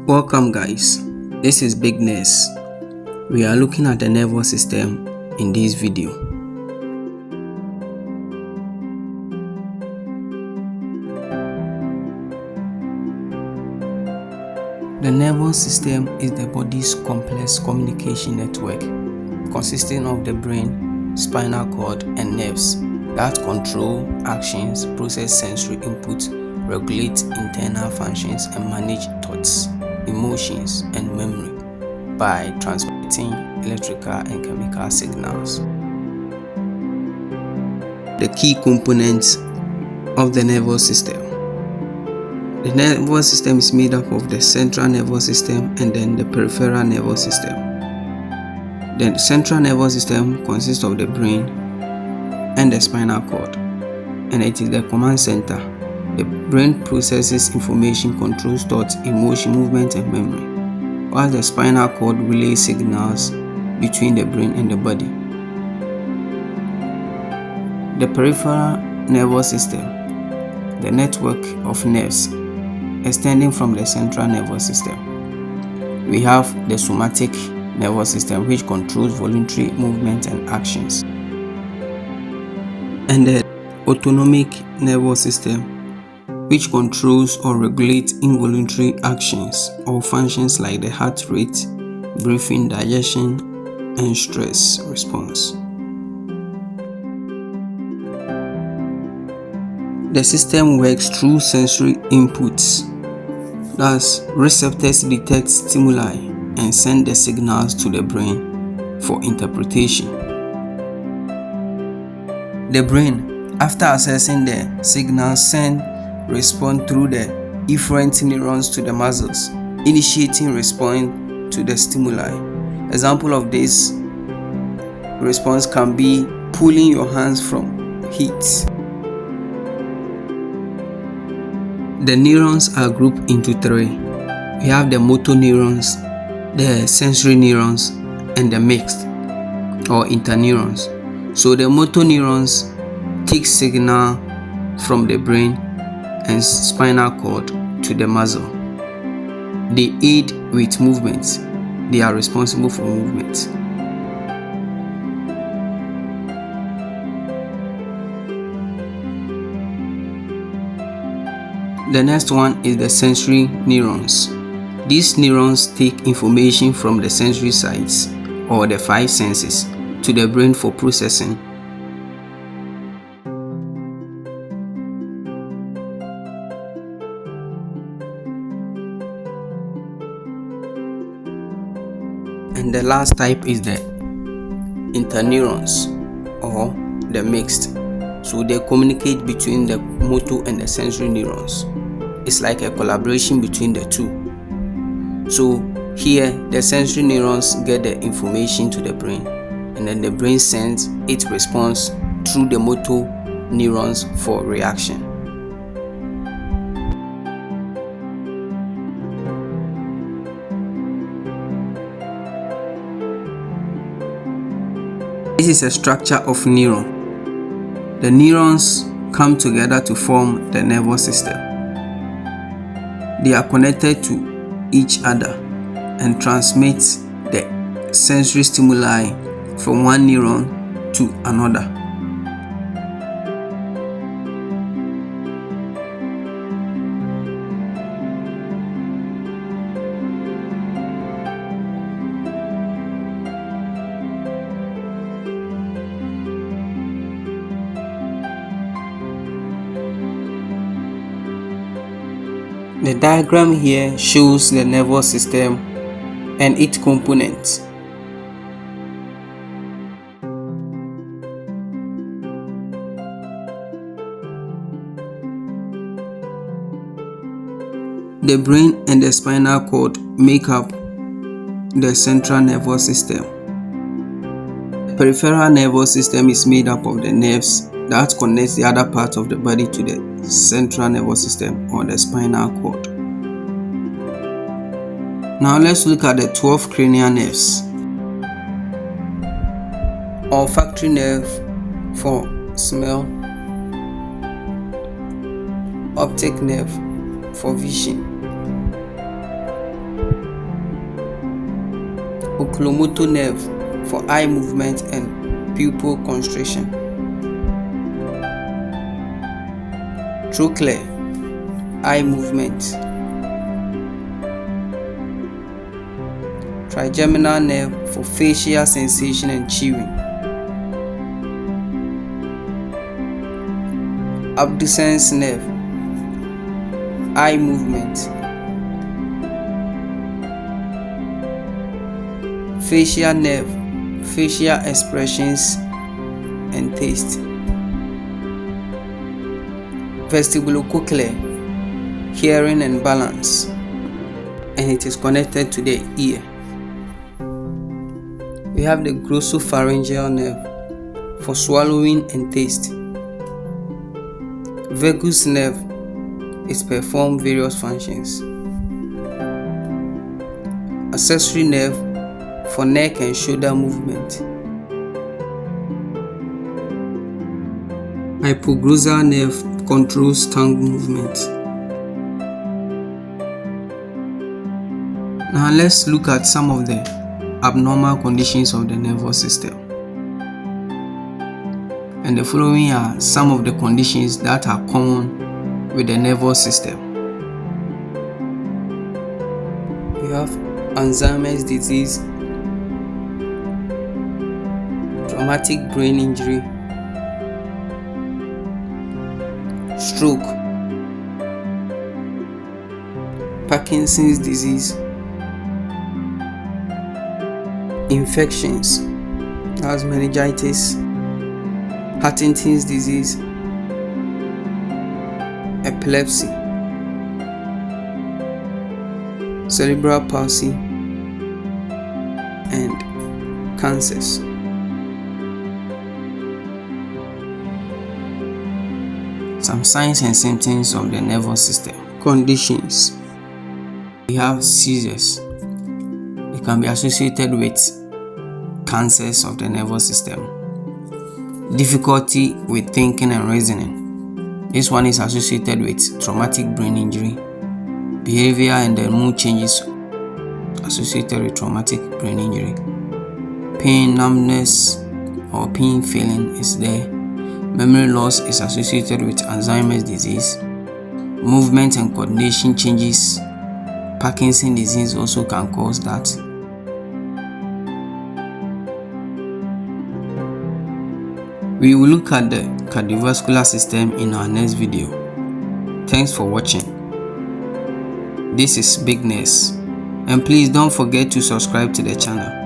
Welcome guys, this is bignuRse. We are looking at the nervous system in this video. The nervous system is the body's complex communication network consisting of the brain, spinal cord, and nerves that control actions, process sensory input, regulate internal functions, and manage thoughts, emotions, and memory by transmitting electrical and chemical signals. The key components of the nervous system. The nervous system is made up of the central nervous system and then the peripheral nervous system. The central nervous system consists of the brain and the spinal cord, and it is the command center. The brain processes information, controls thoughts, emotion, movement, and memory, while the spinal cord relays signals between the brain and the body. The peripheral nervous system, the network of nerves extending from the central nervous system. We have the somatic nervous system, which controls voluntary movement and actions, and the autonomic nervous system, which controls or regulates involuntary actions or functions like the heart rate, breathing, digestion, and stress response. The system works through sensory inputs. Thus, receptors detect stimuli and send the signals to the brain for interpretation. The brain, after assessing the signals, respond through the efferent neurons to the muscles, initiating response to the stimuli. Example of this response can be pulling your hands from heat. The neurons are grouped into three. We have the motor neurons, the sensory neurons, and the mixed or interneurons. So the motor neurons take signal from the brain and spinal cord to the muscle. They aid with movement. They are responsible for movement. The next one is the sensory neurons. These neurons take information from the sensory sites or the five senses to the brain for processing. And the last type is the interneurons or the mixed. So they communicate between the motor and the sensory neurons. It's like a collaboration between the two. So here the sensory neurons get the information to the brain, and then the brain sends its response through the motor neurons for reaction. This is a structure of neuron. The neurons come together to form the nervous system. They are connected to each other and transmit the sensory stimuli from one neuron to another. The diagram here shows the nervous system and its components. The brain and the spinal cord make up the central nervous system. The peripheral nervous system is made up of the nerves that connects the other parts of the body to the central nervous system or the spinal cord. Now let's look at the 12 cranial nerves. Olfactory nerve for smell, optic nerve for vision, oculomotor nerve for eye movement and pupil constriction. Trochlear, eye movement. Trigeminal nerve for facial sensation and chewing. Abducens nerve, eye movement. Facial nerve, facial expressions and taste. Vestibulocochlear, hearing and balance, and it is connected to the ear. We have the glossopharyngeal nerve for swallowing and taste. Vagus nerve is perform various functions. Accessory nerve for neck and shoulder movement. Hypoglossal nerve controls tongue movement. Now let's look at some of the abnormal conditions of the nervous system. And the following are some of the conditions that are common with the nervous system. We have Alzheimer's disease, traumatic brain injury, stroke, Parkinson's disease, infections, that's meningitis, Huntington's disease, epilepsy, cerebral palsy, and cancers. Some signs and symptoms of the nervous system. Conditions. We have seizures. It can be associated with cancers of the nervous system. Difficulty with thinking and reasoning. This one is associated with traumatic brain injury. Behavior and the mood changes associated with traumatic brain injury. Pain, numbness, or pain feeling is there. Memory loss is associated with Alzheimer's disease. Movement and coordination changes. Parkinson's disease also can cause that. We will look at the cardiovascular system in our next video. Thanks for watching. This is bignuRse, and please don't forget to subscribe to the channel.